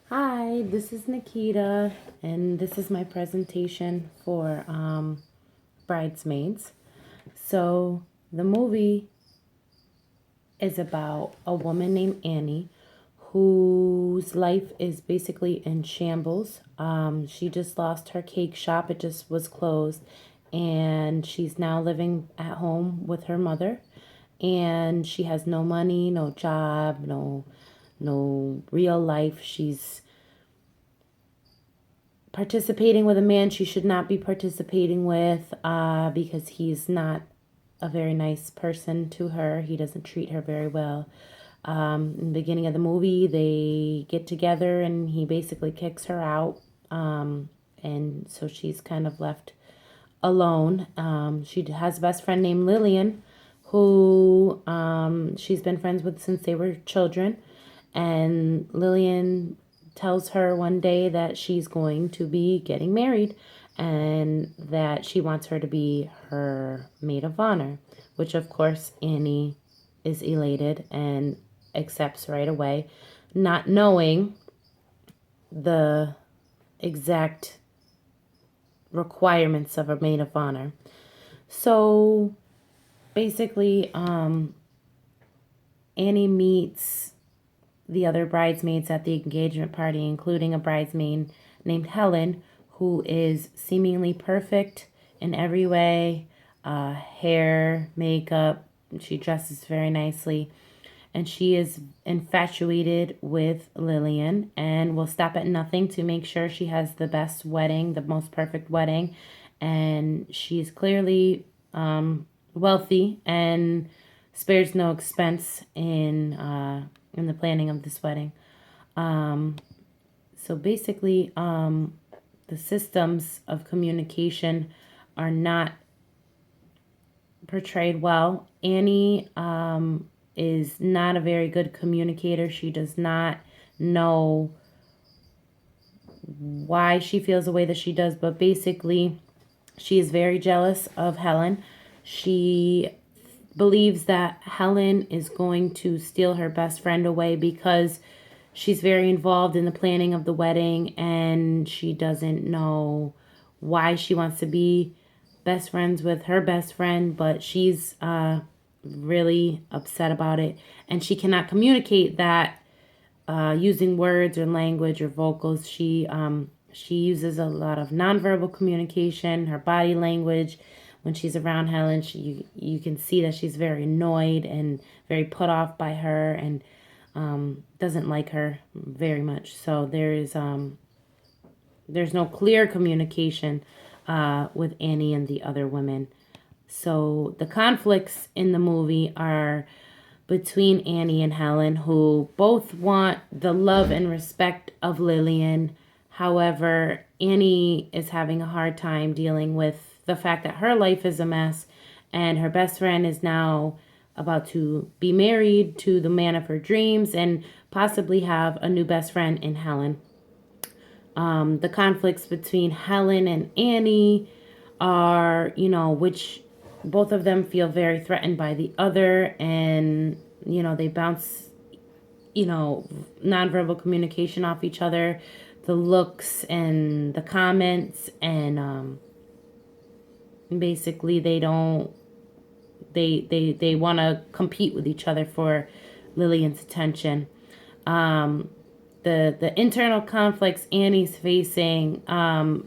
Hi, this is Nikita, and this is my presentation for Bridesmaids. So, the movie is about a woman named Annie whose life is basically in shambles. She just lost her cake shop, it just was closed, and she's now living at home with her mother. And she has no money, no job, no real life. She's participating with a man she should not be participating with because he's not a very nice person to her. He doesn't treat her very well. In the beginning of the movie, they get together and he basically kicks her out. And so she's kind of left alone. She has a best friend named Lillian, who she's been friends with since they were children. And Lillian tells her one day that she's going to be getting married and that she wants her to be her maid of honor, which of course Annie is elated and accepts right away, not knowing the exact requirements of a maid of honor. So basically, Annie meets the other bridesmaids at the engagement party, including a bridesmaid named Helen, who is seemingly perfect in every way, hair, makeup. She dresses very nicely. And she is infatuated with Lillian and will stop at nothing to make sure she has the best wedding, the most perfect wedding. And she's clearly wealthy and spares no expense in the planning of this wedding. So basically, the systems of communication are not portrayed well. Annie is not a very good communicator. She does not know why she feels the way that she does, but basically, she is very jealous of Helen. She believes that Helen is going to steal her best friend away because she's very involved in the planning of the wedding and she doesn't know why she wants to be best friends with her best friend, but she's really upset about it and she cannot communicate that using words or language or vocals. She uses a lot of nonverbal communication, her body language. When she's around Helen, you can see that she's very annoyed and very put off by her and doesn't like her very much. So there's no clear communication with Annie and the other women. So the conflicts in the movie are between Annie and Helen, who both want the love and respect of Lillian. However, Annie is having a hard time dealing with the fact that her life is a mess and her best friend is now about to be married to the man of her dreams and possibly have a new best friend in Helen. The conflicts between Helen and Annie are, which both of them feel very threatened by the other, and, they bounce, nonverbal communication off each other, the looks and the comments, and basically they don't, they want to compete with each other for Lillian's attention. The internal conflicts Annie's facing are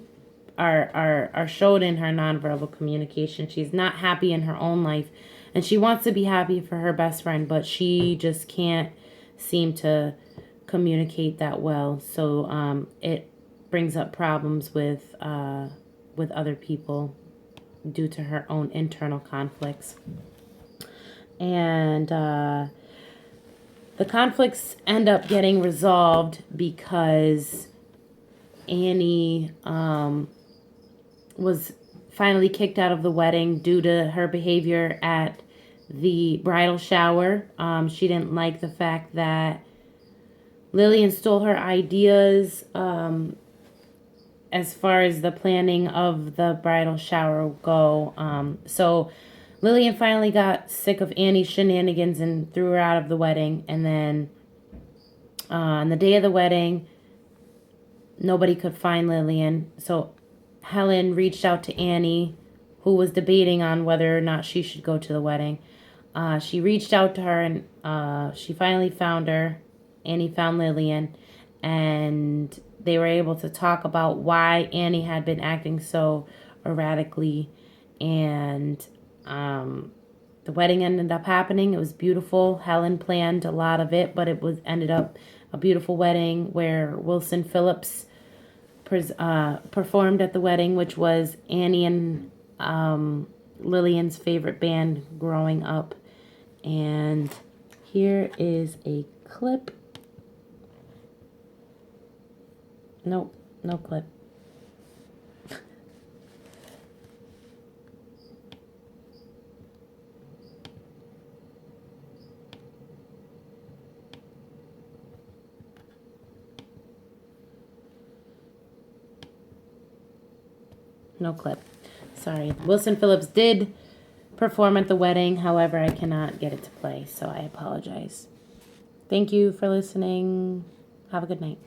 showed in her nonverbal communication. She's not happy in her own life, and she wants to be happy for her best friend, but she just can't seem to communicate that well. So it brings up problems with other people due to her own internal conflicts. And the conflicts end up getting resolved because Annie was finally kicked out of the wedding due to her behavior at the bridal shower. She didn't like the fact that Lillian stole her ideas as far as the planning of the bridal shower go. So Lillian finally got sick of Annie's shenanigans and threw her out of the wedding. And then on the day of the wedding, nobody could find Lillian. So Helen reached out to Annie, who was debating on whether or not she should go to the wedding. She reached out to her, and she finally found her. Annie found Lillian, and they were able to talk about why Annie had been acting so erratically, and the wedding ended up happening. It was beautiful. Helen planned a lot of it, but it was ended up a beautiful wedding where Wilson Phillips performed at the wedding, which was Annie and Lillian's favorite band growing up. And here is a clip. Nope, no clip. No clip. Sorry. Wilson Phillips did perform at the wedding. However, I cannot get it to play, so I apologize. Thank you for listening. Have a good night.